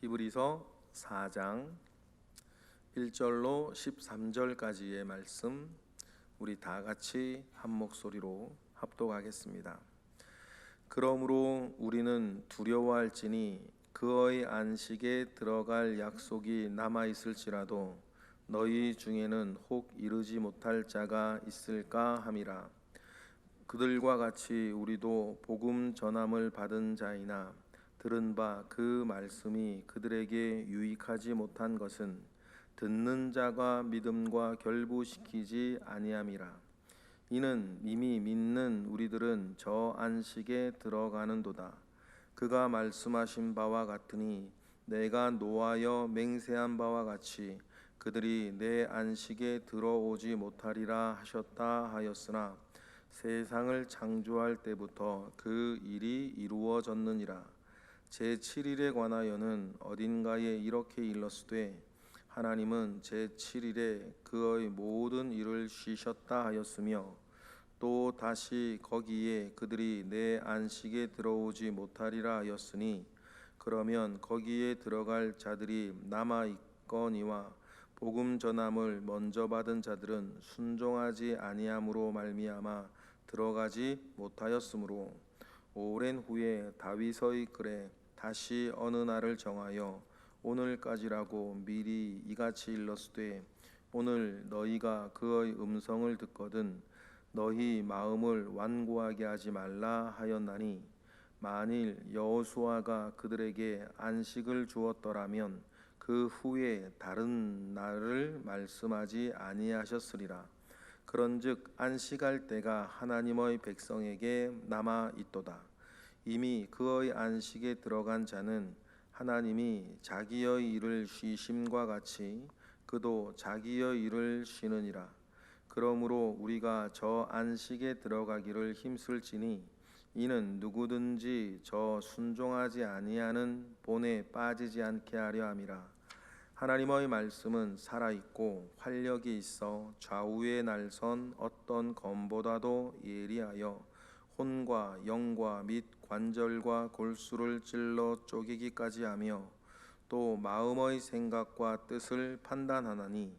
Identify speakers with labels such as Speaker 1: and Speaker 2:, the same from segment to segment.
Speaker 1: 히브리서 4장 1절로 13절까지의 말씀 우리 다 같이 한 목소리로 합독하겠습니다. 그러므로 우리는 두려워할지니 그의 안식에 들어갈 약속이 남아 있을지라도 너희 중에는 혹 이르지 못할 자가 있을까 함이라. 그들과 같이 우리도 복음 전함을 받은 자이나 들은 바 그 말씀이 그들에게 유익하지 못한 것은 듣는 자가 믿음과 결부시키지 아니함이라. 이는 이미 믿는 우리들은 저 안식에 들어가는도다. 그가 말씀하신 바와 같으니 내가 노하여 맹세한 바와 같이 그들이 내 안식에 들어오지 못하리라 하셨다 하였으나 세상을 창조할 때부터 그 일이 이루어졌느니라. 제7일에 관하여는 어딘가에 이렇게 일렀으되 하나님은 제7일에 그의 모든 일을 쉬셨다 하였으며 또 다시 거기에 그들이 내 안식에 들어오지 못하리라 하였으니 그러면 거기에 들어갈 자들이 남아 있거니와 복음 전함을 먼저 받은 자들은 순종하지 아니함으로 말미암아 들어가지 못하였으므로 오랜 후에 다윗의 글에 다시 어느 날을 정하여 오늘까지라고 미리 이같이 일렀으되 오늘 너희가 그의 음성을 듣거든 너희 마음을 완고하게 하지 말라 하였나니 만일 여호수아가 그들에게 안식을 주었더라면 그 후에 다른 날을 말씀하지 아니하셨으리라. 그런즉 안식할 때가 하나님의 백성에게 남아 있도다. 이미 그의 안식에 들어간 자는 하나님이 자기의 일을 쉬심과 같이 그도 자기의 일을 쉬느니라. 그러므로 우리가 저 안식에 들어가기를 힘쓸지니 이는 누구든지 저 순종하지 아니하는 본에 빠지지 않게 하려 함이라. 하나님의 말씀은 살아있고 활력이 있어 좌우에 날선 어떤 검보다도 예리하여 혼과 영과 및 관절과 골수를 찔러 쪼개기까지 하며 또 마음의 생각과 뜻을 판단하나니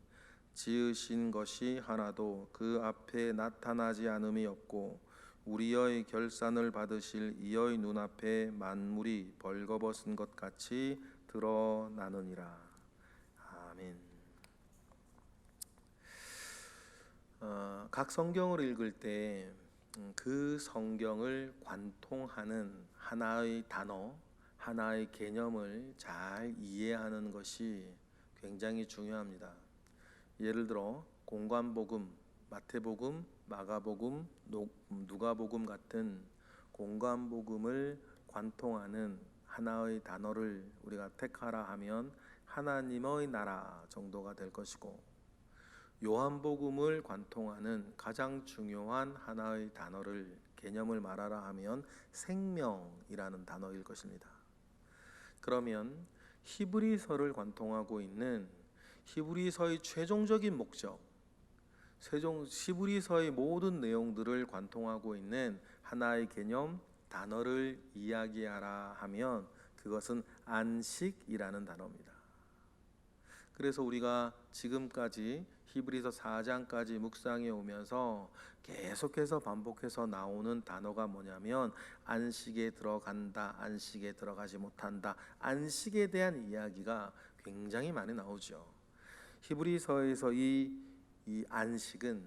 Speaker 1: 지으신 것이 하나도 그 앞에 나타나지 않음이 없고 우리의 결산을 받으실 이의 눈앞에 만물이 벌거벗은 것 같이 드러나느니라. 아멘. 각 성경을 읽을 때 그 성경을 관통하는 하나의 단어, 하나의 개념을 잘 이해하는 것이 굉장히 중요합니다. 예를 들어 공관복음, 마태복음, 마가복음, 누가복음 같은 공관복음을 관통하는 하나의 단어를 우리가 택하라 하면 하나님의 나라 정도가 될 것이고 요한복음을 관통하는 가장 중요한 하나의 단어를 개념을 말하라 하면 생명이라는 단어일 것입니다. 그러면 히브리서를 관통하고 있는 히브리서의 최종적인 목적, 히브리서의 모든 내용들을 관통하고 있는 하나의 개념, 단어를 이야기하라 하면 그것은 안식이라는 단어입니다. 그래서 우리가 지금까지 히브리서 4장까지 묵상해 오면서 계속해서 반복해서 나오는 단어가 뭐냐면 안식에 들어간다, 안식에 들어가지 못한다, 안식에 대한 이야기가 굉장히 많이 나오죠. 히브리서에서 이 안식은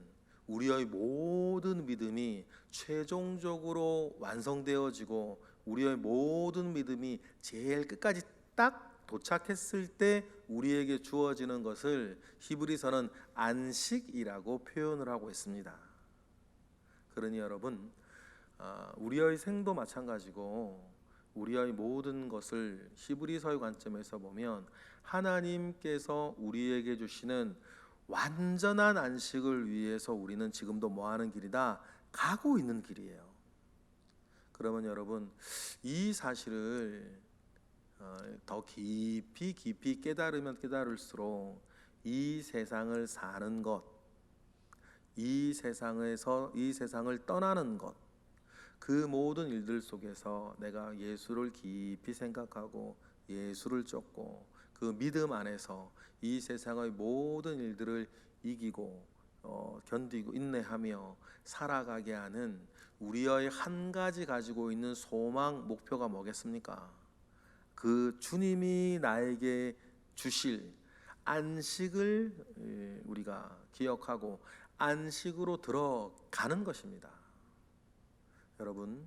Speaker 1: 우리의 모든 믿음이 최종적으로 완성되어지고 우리의 모든 믿음이 제일 끝까지 딱 도착했을 때 우리에게 주어지는 것을 히브리서는 안식이라고 표현을 하고 있습니다. 그러니 여러분, 우리의 생도 마찬가지고 우리의 모든 것을 히브리서의 관점에서 보면 하나님께서 우리에게 주시는 완전한 안식을 위해서 우리는 지금도 뭐하는 길이다? 가고 있는 길이에요. 그러면 여러분, 이 사실을 더 깊이 깨달으면 깨달을수록 이 세상을 사는 것, 이 세상을 떠나는 것, 그 모든 일들 속에서 내가 예수를 깊이 생각하고 예수를 쫓고 그 믿음 안에서 이 세상의 모든 일들을 이기고 견디고 인내하며 살아가게 하는 우리의 한 가지 가지고 있는 소망, 목표가 뭐겠습니까? 그 주님이 나에게 주실 안식을 우리가 기억하고 안식으로 들어가는 것입니다. 여러분,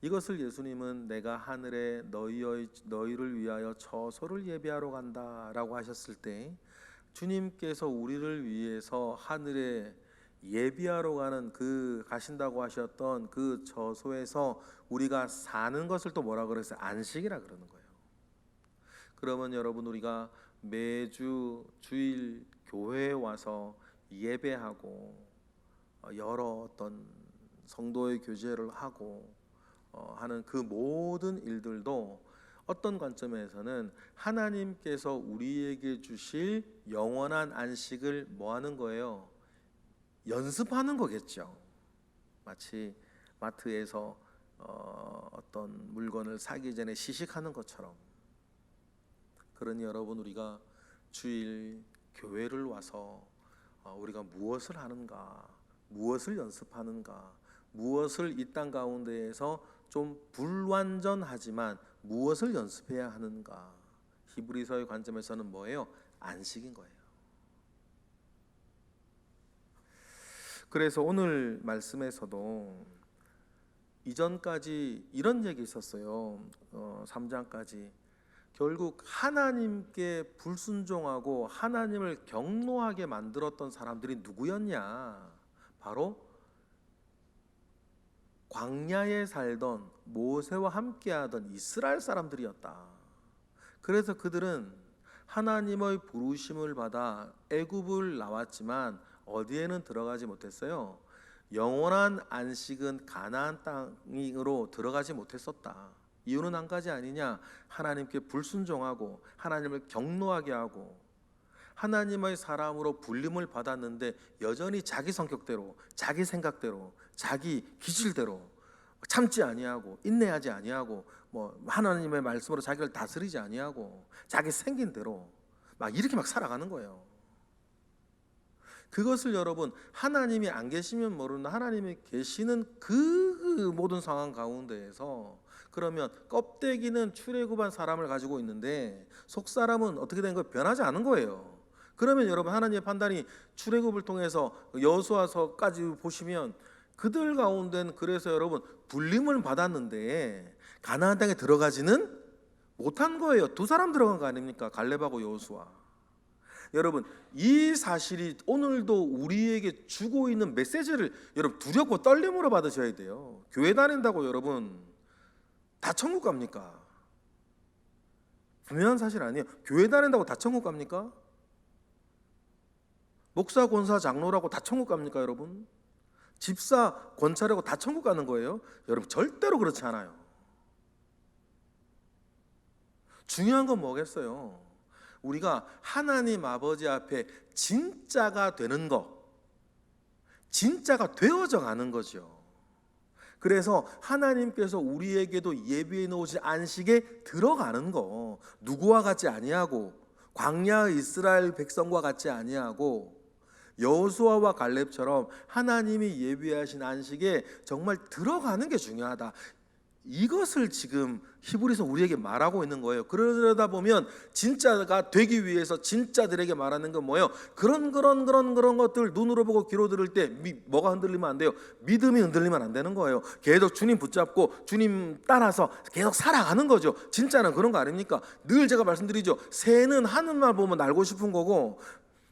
Speaker 1: 이것을 예수님은 내가 하늘에 너희를 위하여 처소를 예비하러 간다라고 하셨을 때, 주님께서 우리를 위해서 하늘에 예비하러 가는 그 가신다고 하셨던 그 처소에서 우리가 사는 것을 또 뭐라 그랬어요? 안식이라 그러는 거예요. 그러면 여러분, 우리가 매주 주일 교회에 와서 예배하고 여러 어떤 성도의 교제를 하고 하는 그 모든 일들도 어떤 관점에서는 하나님께서 우리에게 주실 영원한 안식을 뭐 하는 거예요? 연습하는 거겠죠. 마치 마트에서 어떤 물건을 사기 전에 시식하는 것처럼. 그러니 여러분, 우리가 주일 교회를 와서 우리가 무엇을 하는가, 무엇을 연습하는가, 무엇을 이 땅 가운데에서 좀 불완전하지만 무엇을 연습해야 하는가. 히브리서의 관점에서는 뭐예요? 안식인 거예요. 그래서 오늘 말씀에서도 이전까지 이런 얘기 있었어요. 3장까지 결국 하나님께 불순종하고 하나님을 경노하게 만들었던 사람들이 누구였냐? 바로 광야에 살던 모세와 함께하던 이스라엘 사람들이었다. 그래서 그들은 하나님의 부르심을 받아 애굽을 나왔지만 어디에는 들어가지 못했어요. 영원한 안식은 가나안 땅으로 들어가지 못했었다. 이유는 한 가지 아니냐? 하나님께 불순종하고 하나님을 경노하게 하고 하나님의 사람으로 불림을 받았는데 여전히 자기 성격대로, 자기 생각대로, 자기 기질대로 참지 아니하고 인내하지 아니하고 하나님의 말씀으로 자기를 다스리지 아니하고 자기 생긴 대로 이렇게 살아가는 거예요. 그것을 여러분, 하나님이 안 계시면 모르는 하나님이 계시는 그 모든 상황 가운데에서 그러면 껍데기는 출애굽한 사람을 가지고 있는데 속 사람은 어떻게 된 거예요? 변하지 않은 거예요. 그러면 여러분, 하나님의 판단이 출애굽을 통해서 여호수아서까지 보시면 그들 가운데는 그래서 여러분 불림을 받았는데 가나안 땅에 들어가지는 못한 거예요. 두 사람 들어간 거 아닙니까? 갈렙하고 여호수아. 여러분, 이 사실이 오늘도 우리에게 주고 있는 메시지를 여러분 두렵고 떨림으로 받으셔야 돼요. 교회 다닌다고 여러분 다 천국 갑니까? 분명한 사실 아니에요. 교회 다닌다고 다 천국 갑니까? 목사, 권사, 장로라고 다 천국 갑니까 여러분? 집사, 권찰하고 다 천국 가는 거예요? 여러분 절대로 그렇지 않아요. 중요한 건 뭐겠어요? 우리가 하나님 아버지 앞에 진짜가 되는 것, 진짜가 되어져 가는 거죠. 그래서 하나님께서 우리에게도 예비해 놓으신 안식에 들어가는 거, 누구와 같지 아니하고 광야의 이스라엘 백성과 같지 아니하고 여호수아와 갈렙처럼 하나님이 예비하신 안식에 정말 들어가는 게 중요하다. 이것을 지금 히브리서 우리에게 말하고 있는 거예요. 그러다 보면 진짜가 되기 위해서 진짜들에게 말하는 건 뭐예요? 그런 것들 눈으로 보고 귀로 들을 때 뭐가 흔들리면 안 돼요? 믿음이 흔들리면 안 되는 거예요. 계속 주님 붙잡고 주님 따라서 계속 살아가는 거죠. 진짜는 그런 거 아닙니까? 늘 제가 말씀드리죠. 새는 하늘만 보면 날고 싶은 거고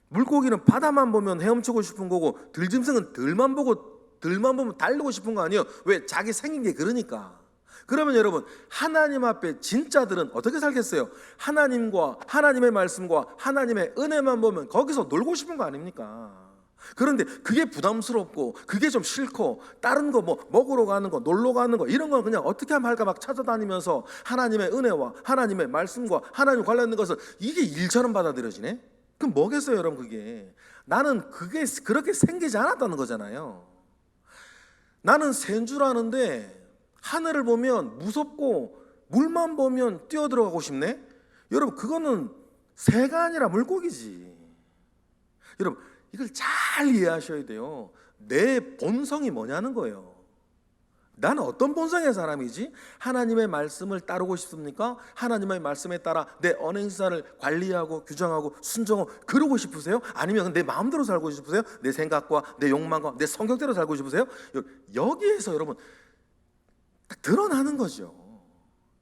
Speaker 1: 물고기는 바다만 보면 헤엄치고 싶은 거고 들짐승은 들만 보면 달리고 싶은 거 아니에요? 왜? 자기 생긴 게 그러니까. 그러면 여러분, 하나님 앞에 진짜들은 어떻게 살겠어요? 하나님과 하나님의 말씀과 하나님의 은혜만 보면 거기서 놀고 싶은 거 아닙니까? 그런데 그게 부담스럽고 그게 좀 싫고 다른 거 먹으러 가는 거, 놀러 가는 거 이런 건 그냥 어떻게 하면 할까 찾아다니면서 하나님의 은혜와 하나님의 말씀과 하나님 관련된 것을 이게 일처럼 받아들여지네? 그럼 뭐겠어요 여러분? 그게 나는 그게 그렇게 생기지 않았다는 거잖아요. 나는 새인 줄 아는데 하늘을 보면 무섭고 물만 보면 뛰어들어가고 싶네? 여러분, 그거는 새가 아니라 물고기지. 여러분, 이걸 잘 이해하셔야 돼요. 내 본성이 뭐냐는 거예요. 나는 어떤 본성의 사람이지? 하나님의 말씀을 따르고 싶습니까? 하나님의 말씀에 따라 내 언행사를 관리하고 규정하고 순종하고 그러고 싶으세요? 아니면 내 마음대로 살고 싶으세요? 내 생각과 내 욕망과 내 성격대로 살고 싶으세요? 여기에서 여러분 딱 드러나는 거죠.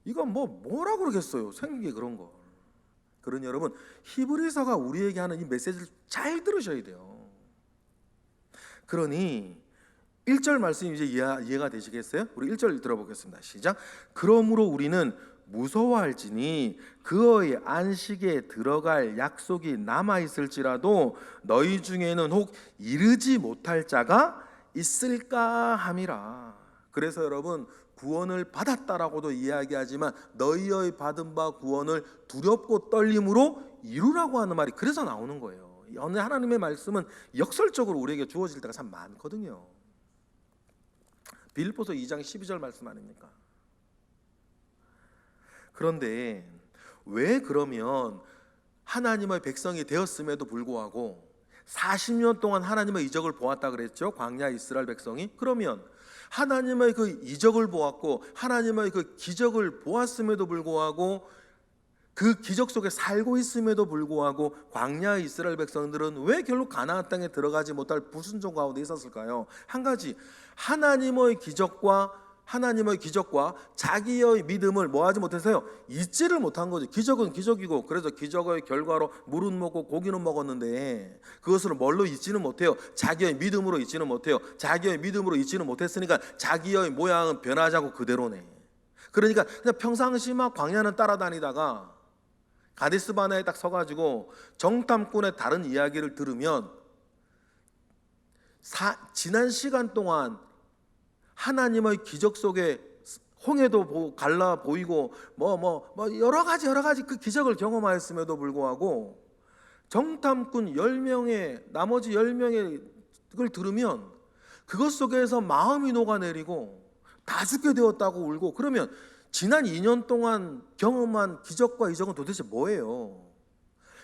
Speaker 1: 이건 뭐라고 그러겠어요? 생긴 그런 거. 그러니 여러분, 히브리서가 우리에게 하는 이 메시지를 잘 들으셔야 돼요. 그러니 1절 말씀이 이제 이해가 되시겠어요? 우리 1절 들어보겠습니다. 시작. 그러므로 우리는 무서워할지니 그의 안식에 들어갈 약속이 남아있을지라도 너희 중에는 혹 이르지 못할 자가 있을까 함이라. 그래서 여러분, 구원을 받았다라고도 이야기하지만 너희의 받은 바 구원을 두렵고 떨림으로 이루라고 하는 말이 그래서 나오는 거예요. 어느 하나님의 말씀은 역설적으로 우리에게 주어질 때가 참 많거든요. 빌립보서 2장 12절 말씀 아닙니까? 그런데 왜 그러면 하나님의 백성이 되었음에도 불구하고 40년 동안 하나님의 이적을 보았다 그랬죠? 광야 이스라엘 백성이. 그러면 하나님의 그 이적을 보았고 하나님의 그 기적을 보았음에도 불구하고 그 기적 속에 살고 있음에도 불구하고 광야 이스라엘 백성들은 왜 결국 가나안 땅에 들어가지 못할 불순종 가운데 있었을까요? 한 가지, 하나님의 기적과 자기의 믿음을 뭐하지 못해서요, 잊지를 못한 거죠. 기적은 기적이고, 그래서 기적의 결과로 물은 먹고 고기는 먹었는데 그것을 뭘로 잊지는 못해요? 자기의 믿음으로 잊지는 못해요. 자기의 믿음으로 잊지는 못했으니까 자기의 모양은 변하지 않고 그대로네. 그러니까 그냥 평상시 막 광야는 따라다니다가 가데스 바네에 딱 서가지고 정탐꾼의 다른 이야기를 들으면 지난 시간 동안 하나님의 기적 속에 홍해도 갈라 보이고 여러 가지 그 기적을 경험하였음에도 불구하고 정탐꾼 10명의 나머지 10명의 걸 들으면 그것 속에서 마음이 녹아내리고 다 죽게 되었다고 울고, 그러면 지난 2년 동안 경험한 기적과 이적은 도대체 뭐예요?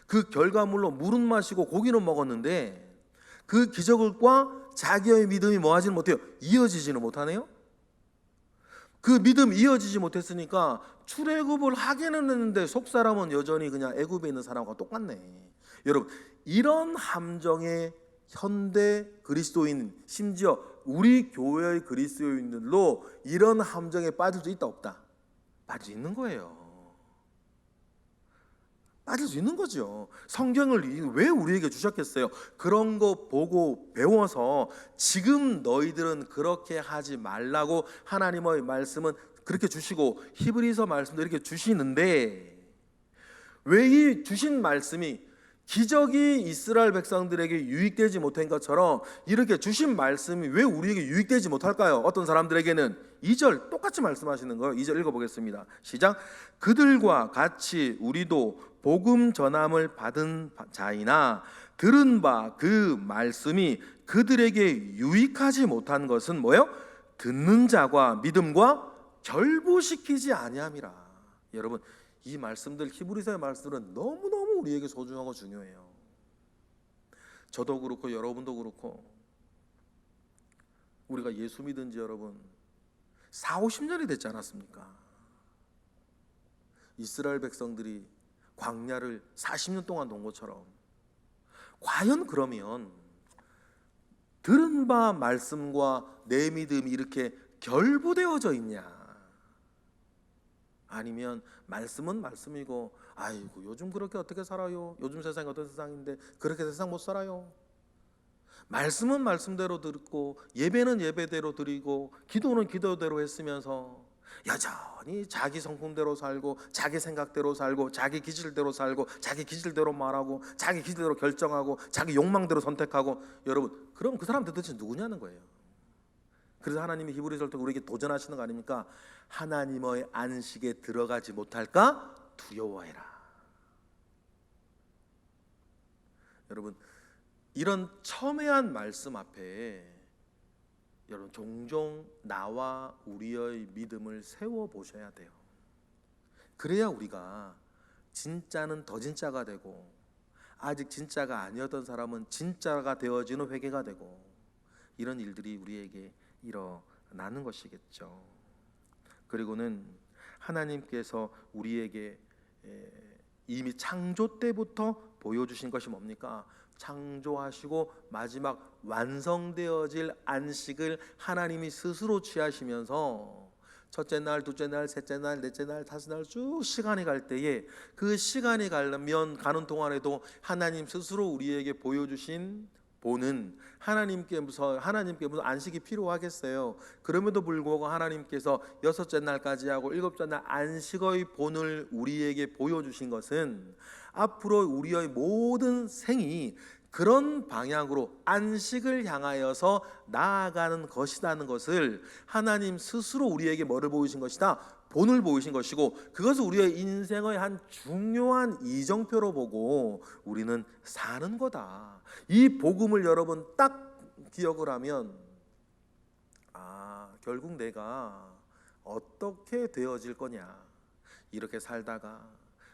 Speaker 1: 그 결과물로 물은 마시고 고기는 먹었는데 그 기적과 자기의 믿음이 뭐하지는 못해요? 이어지지는 못하네요. 그 믿음 이어지지 못했으니까 출애굽을 하기는 했는데 속사람은 여전히 그냥 애굽에 있는 사람과 똑같네. 여러분, 이런 함정에 현대 그리스도인, 심지어 우리 교회의 그리스도인들도 이런 함정에 빠질 수 있다 없다? 빠질 수 있는 거예요. 빠질 수 있는 거죠. 성경을 왜 우리에게 주셨겠어요? 그런 거 보고 배워서 지금 너희들은 그렇게 하지 말라고 하나님의 말씀은 그렇게 주시고 히브리서 말씀도 이렇게 주시는데, 왜 이 주신 말씀이 기적이 이스라엘 백성들에게 유익되지 못한 것처럼 이렇게 주신 말씀이 왜 우리에게 유익되지 못할까요? 어떤 사람들에게는 2절 똑같이 말씀하시는 거예요. 2절 읽어보겠습니다. 시작. 그들과 같이 우리도 복음 전함을 받은 자이나 들은 바 그 말씀이 그들에게 유익하지 못한 것은 뭐예요? 듣는 자과 믿음과 결부시키지 아니함이라. 여러분, 이 말씀들, 히브리서의 말씀들은 너무너무 우리에게 소중하고 중요해요. 저도 그렇고 여러분도 그렇고, 우리가 예수 믿은 지 여러분 40-50년이 됐지 않았습니까? 이스라엘 백성들이 광야를 40년 동안 돈 것처럼, 과연 그러면 들은 바 말씀과 내 믿음이 이렇게 결부되어져 있냐? 아니면 말씀은 말씀이고, 아이고 요즘 그렇게 어떻게 살아요? 요즘 세상이 어떤 세상인데 그렇게 세상 못 살아요. 말씀은 말씀대로 듣고 예배는 예배대로 드리고 기도는 기도대로 했으면서 여전히 자기 성품대로 살고 자기 생각대로 살고 자기 기질대로 살고 자기 기질대로 말하고 자기 기질대로 결정하고 자기 욕망대로 선택하고, 여러분, 그럼 그 사람 도대체 누구냐는 거예요. 그래서 하나님이 히브리서를 통해 우리에게 도전하시는 거 아닙니까? 하나님의 안식에 들어가지 못할까 두려워해라. 여러분, 이런 첨예한 말씀 앞에 여러분 종종 나와 우리의 믿음을 세워 보셔야 돼요. 그래야 우리가 진짜는 더 진짜가 되고, 아직 진짜가 아니었던 사람은 진짜가 되어지는 회개가 되고, 이런 일들이 우리에게 일어나는 것이겠죠. 그리고는 하나님께서 우리에게 이미 창조 때부터 보여주신 것이 뭡니까? 창조하시고 마지막 완성되어질 안식을 하나님이 스스로 취하시면서 첫째 날, 둘째 날, 셋째 날, 넷째 날, 다섯 날 쭉 시간이 갈 때에, 그 시간이 가는 동안에도 하나님 스스로 우리에게 보여주신 보는, 하나님께 무슨 안식이 필요하겠어요? 그럼에도 불구하고 하나님께서 여섯째 날까지 하고 일곱째 날 안식의 본을 우리에게 보여주신 것은 앞으로 우리의 모든 생이 그런 방향으로 안식을 향하여서 나아가는 것이라는 것을 하나님 스스로 우리에게 뭐를 보이신 것이다? 본을 보이신 것이고, 그것을 우리의 인생의 한 중요한 이정표로 보고 우리는 사는 거다. 이 복음을 여러분 딱 기억을 하면, 결국 내가 어떻게 되어질 거냐, 이렇게 살다가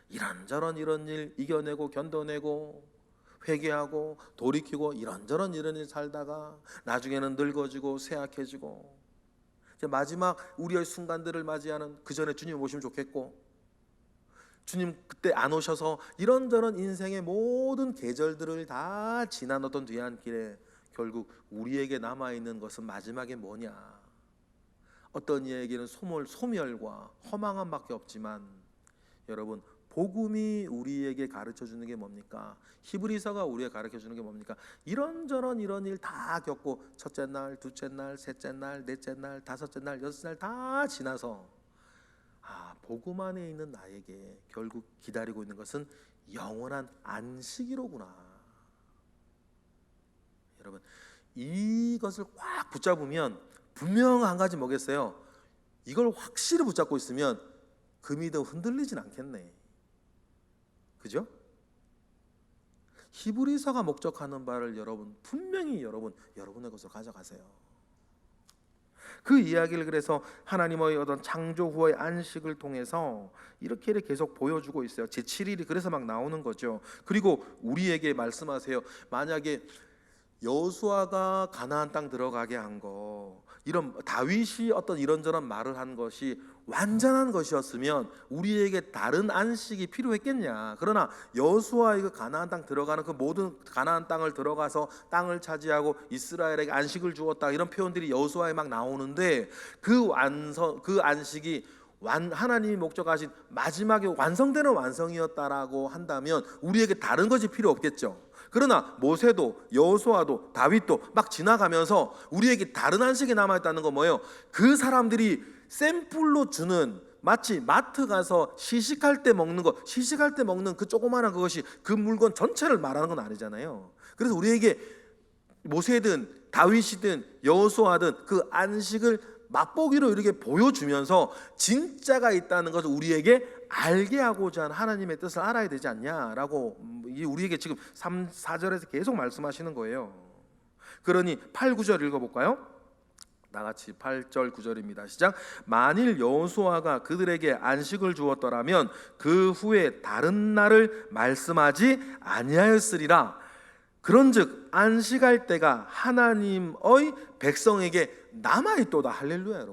Speaker 1: 이런저런 이런 일 이겨내고 견뎌내고 회개하고 돌이키고 이런저런 이런 일 살다가 나중에는 늙어지고 쇠약해지고, 이제 마지막 우리의 순간들을 맞이하는 그 전에 주님 오시면 좋겠고, 주님 그때 안 오셔서 이런저런 인생의 모든 계절들을 다 지나놓던 뒤에 한 길에 결국 우리에게 남아있는 것은 마지막에 뭐냐? 어떤 이에게는 소멸과 허망함밖에 없지만, 여러분 복음이 우리에게 가르쳐주는 게 뭡니까? 히브리서가 우리에게 가르쳐주는 게 뭡니까? 이런저런 이런 일 다 겪고 첫째 날, 둘째 날, 셋째 날, 넷째 날, 다섯째 날, 여섯째 날 다 지나서 복음 안에 있는 나에게 결국 기다리고 있는 것은 영원한 안식이로구나. 여러분 이것을 꽉 붙잡으면 분명 한 가지 뭐겠어요? 이걸 확실히 붙잡고 있으면 그 믿음 흔들리진 않겠네. 그죠? 히브리서가 목적하는 바를 여러분 분명히 여러분의 것으로 가져가세요. 그 이야기를 그래서 하나님의 어떤 창조 후의 안식을 통해서 이렇게 계속 보여주고 있어요. 제7일이 그래서 막 나오는 거죠. 그리고 우리에게 말씀하세요. 만약에 여호수아가 가나안 땅 들어가게 한 거, 이런 다윗이 어떤 이런저런 말을 한 것이 완전한 것이었으면 우리에게 다른 안식이 필요했겠냐. 그러나 여호수아가 가나안 땅 들어가는 그 모든 가나안 땅을 들어가서 땅을 차지하고 이스라엘에게 안식을 주었다, 이런 표현들이 여호수아에 막 나오는데, 그 안식이 하나님이 목적하신 마지막에 완성되는 완성이었다라고 한다면 우리에게 다른 것이 필요 없겠죠. 그러나 모세도 여호수아도 다윗도 막 지나가면서 우리에게 다른 안식이 남아있다는 건 뭐예요? 그 사람들이 샘플로 주는, 마치 마트 가서 시식할 때 먹는 거, 시식할 때 먹는 그 조그마한 그것이 그 물건 전체를 말하는 건 아니잖아요. 그래서 우리에게 모세든 다윗이든 여호수아든 그 안식을 맛보기로 이렇게 보여주면서 진짜가 있다는 것을 우리에게 알게 하고자 하는 하나님의 뜻을 알아야 되지 않냐라고 우리에게 지금 3, 4절에서 계속 말씀하시는 거예요. 그러니 8, 9절 읽어볼까요? 나같이 8절 9절입니다. 시작. 만일 여호수아가 그들에게 안식을 주었더라면 그 후에 다른 날을 말씀하지 아니하였으리라. 그런즉 안식할 때가 하나님의 백성에게 남아있도다. 할렐루야.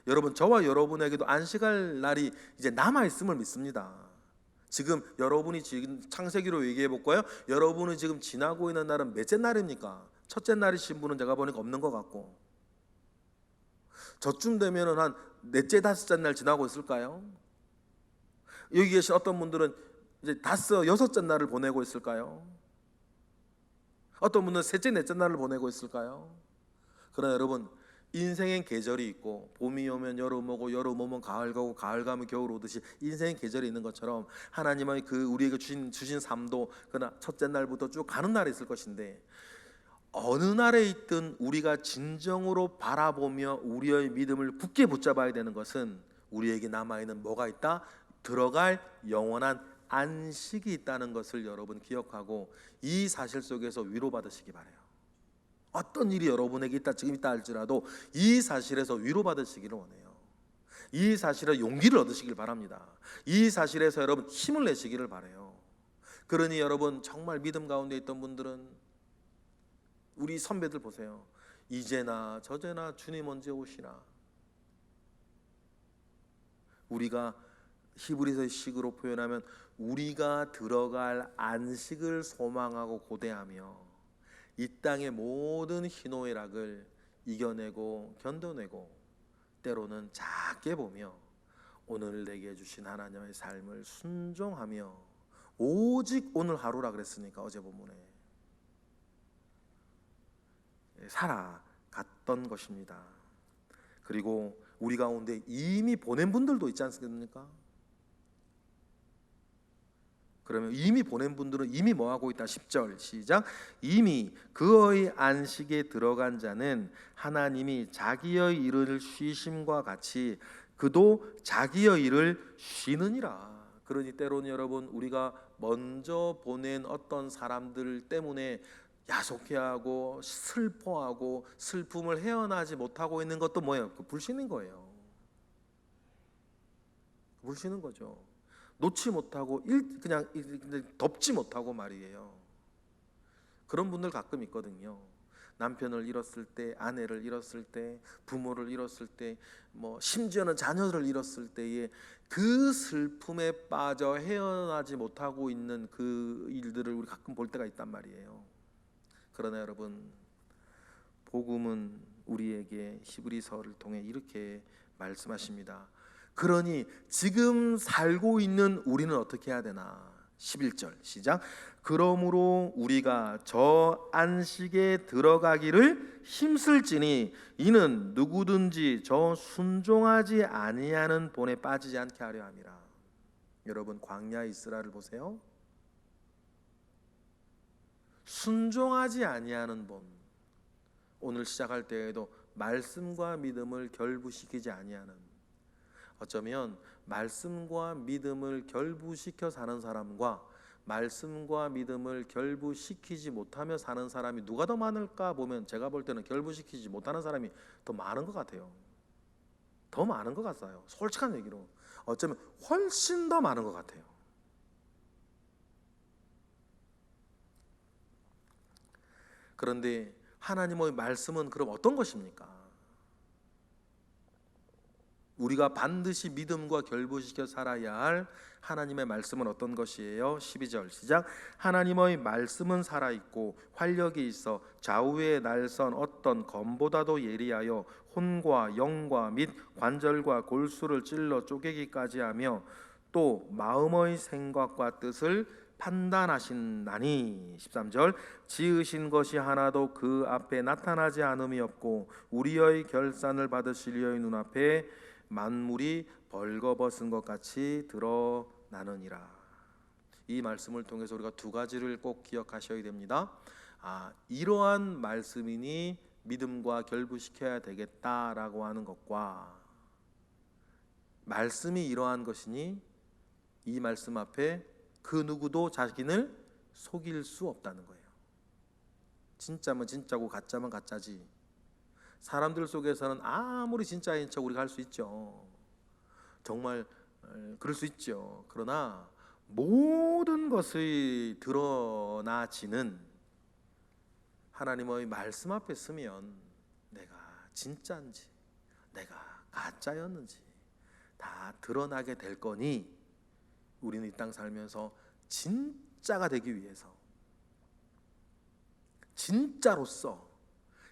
Speaker 1: 여러분 저와 여러분에게도 안식할 날이 이제 남아있음을 믿습니다. 지금 여러분이 지금 창세기로 얘기해 볼까요? 여러분이 지금 지나고 있는 날은 몇째 날입니까? 첫째 날이신 분은 제가 보니까 없는 것 같고, 저쯤 되면은 한 넷째 다섯째 날 지나고 있을까요? 여기 계신 어떤 분들은 이제 다섯 여섯째 날을 보내고 있을까요? 어떤 분은 셋째 넷째 날을 보내고 있을까요? 그러나 여러분 인생엔 계절이 있고, 봄이 오면 여름 오고 여름 오면 가을 가고 가을 가면 겨울 오듯이 인생의 계절이 있는 것처럼 하나님의 그 우리에게 주신 삶도 그러나 첫째 날부터 쭉 가는 날이 있을 것인데, 어느 날에 있든 우리가 진정으로 바라보며 우리의 믿음을 굳게 붙잡아야 되는 것은 우리에게 남아있는 뭐가 있다? 들어갈 영원한 안식이 있다는 것을 여러분 기억하고 이 사실 속에서 위로받으시기 바라요. 어떤 일이 여러분에게 있다 지금 있다 할지라도 이 사실에서 위로받으시기를 원해요. 이 사실에 용기를 얻으시길 바랍니다. 이 사실에서 여러분 힘을 내시기를 바라요. 그러니 여러분 정말 믿음 가운데 있던 분들은 우리 선배들 보세요. 이제나 저제나 주님 언제 오시나. 우리가 히브리서 식으로 표현하면 우리가 들어갈 안식을 소망하고 고대하며 이 땅의 모든 희노애락을 이겨내고 견뎌내고 때로는 작게 보며 오늘 내게 주신 하나님의 삶을 순종하며 오직 오늘 하루라 그랬으니까 어제 본문에 살아갔던 것입니다. 그리고 우리 가운데 이미 보낸 분들도 있지 않습니까? 그러면 이미 보낸 분들은 이미 뭐 하고 있다? 10절 시작. 이미 그의 안식에 들어간 자는 하나님이 자기의 일을 쉬심과 같이 그도 자기의 일을 쉬느니라. 그러니 때로는 여러분 우리가 먼저 보낸 어떤 사람들 때문에 야속해하고 슬퍼하고 슬픔을 헤어나지 못하고 있는 것도 뭐예요? 그 불신인 거예요. 불신인 거죠. 놓지 못하고 그냥 덮지 못하고 말이에요. 그런 분들 가끔 있거든요. 남편을 잃었을 때, 아내를 잃었을 때, 부모를 잃었을 때, 뭐 심지어는 자녀를 잃었을 때에 그 슬픔에 빠져 헤어나지 못하고 있는 그 일들을 우리 가끔 볼 때가 있단 말이에요. 그러나 여러분, 복음은 우리에게 히브리서를 통해 이렇게 말씀하십니다. 그러니 지금 살고 있는 우리는 어떻게 해야 되나? 11절 시작. 그러므로 우리가 저 안식에 들어가기를 힘쓸지니 이는 누구든지 저 순종하지 아니하는 본에 빠지지 않게 하려 함이라. 여러분 광야 이스라엘을 보세요. 순종하지 아니하는 본. 오늘 시작할 때에도 말씀과 믿음을 결부시키지 아니하는, 어쩌면 말씀과 믿음을 결부시켜 사는 사람과 말씀과 믿음을 결부시키지 못하며 사는 사람이 누가 더 많을까 보면 제가 볼 때는 결부시키지 못하는 사람이 더 많은 것 같아요. 더 많은 것 같아요. 솔직한 얘기로 어쩌면 훨씬 더 많은 것 같아요. 그런데 하나님의 말씀은 그럼 어떤 것입니까? 우리가 반드시 믿음과 결부시켜 살아야 할 하나님의 말씀은 어떤 것이에요? 12절 시작. 하나님의 말씀은 살아있고 활력이 있어 좌우에 날선 어떤 검보다도 예리하여 혼과 영과 및 관절과 골수를 찔러 쪼개기까지 하며 또 마음의 생각과 뜻을 판단하신다니. 13절 지으신 것이 하나도 그 앞에 나타나지 않음이 없고 우리의 결산을 받으실 이의 눈앞에 만물이 벌거벗은 것 같이 드러나느니라. 이 말씀을 통해서 우리가 두 가지를 꼭 기억하셔야 됩니다. 이러한 말씀이니 믿음과 결부시켜야 되겠다라고 하는 것과 말씀이 이러한 것이니 이 말씀 앞에 그 누구도 자신을 속일 수 없다는 거예요. 진짜면 진짜고 가짜면 가짜지. 사람들 속에서는 아무리 진짜인 척 우리가 할 수 있죠. 정말 그럴 수 있죠. 그러나 모든 것이 드러나지는 하나님의 말씀 앞에 서면 내가 진짜인지 내가 가짜였는지 다 드러나게 될 거니 우리는 이 땅 살면서 진짜가 되기 위해서 진짜로서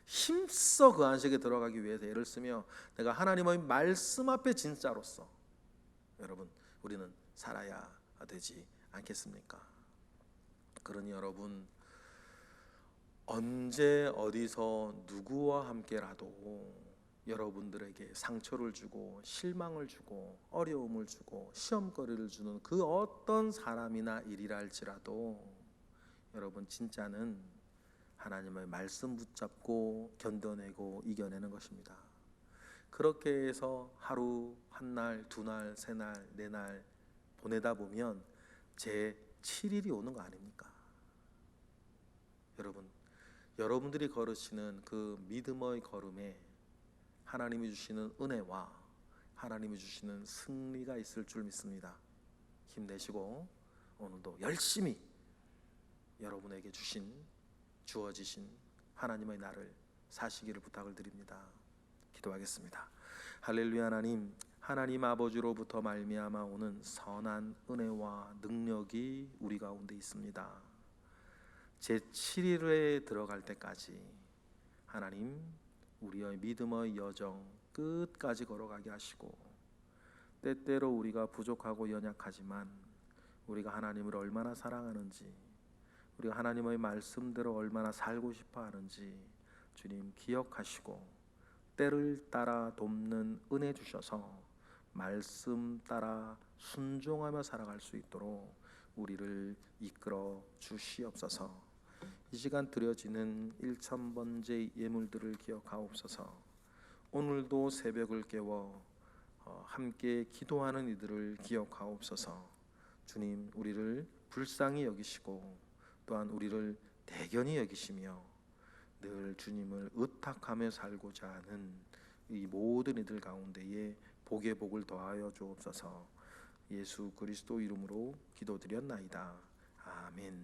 Speaker 1: 힘써 그 안식에 들어가기 위해서 애를 쓰며 내가 하나님의 말씀 앞에 진짜로서 여러분 우리는 살아야 되지 않겠습니까? 그러니 여러분 언제 어디서 누구와 함께라도 여러분들에게 상처를 주고 실망을 주고 어려움을 주고 시험거리를 주는 그 어떤 사람이나 일이라 할지라도 여러분 진짜는 하나님의 말씀 붙잡고 견뎌내고 이겨내는 것입니다. 그렇게 해서 하루, 한 날, 두 날, 세 날, 네 날 보내다 보면 제 7일이 오는 거 아닙니까? 여러분 여러분들이 걸으시는 그 믿음의 걸음에 하나님이 주시는 은혜와 하나님이 주시는 승리가 있을 줄 믿습니다. 힘내시고 오늘도 열심히 여러분에게 주어지신 하나님의 날을 사시기를 부탁을 드립니다. 기도하겠습니다. 할렐루야. 하나님 아버지로부터 말미암아 오는 선한 은혜와 능력이 우리 가운데 있습니다. 제7일에 들어갈 때까지 하나님 우리의 믿음의 여정 끝까지 걸어가게 하시고, 때때로 우리가 부족하고 연약하지만 우리가 하나님을 얼마나 사랑하는지, 우리가 하나님의 말씀대로 얼마나 살고 싶어 하는지 주님 기억하시고 때를 따라 돕는 은혜 주셔서 말씀 따라 순종하며 살아갈 수 있도록 우리를 이끌어 주시옵소서. 이 시간 드려지는 1,000번째 예물들을 기억하옵소서. 오늘도 새벽을 깨워 함께 기도하는 이들을 기억하옵소서. 주님, 우리를 불쌍히 여기시고 또한 우리를 대견히 여기시며 늘 주님을 의탁하며 살고자 하는 이 모든 이들 가운데에 복의 복을 더하여 주옵소서. 예수 그리스도 이름으로 기도드렸나이다. 아멘.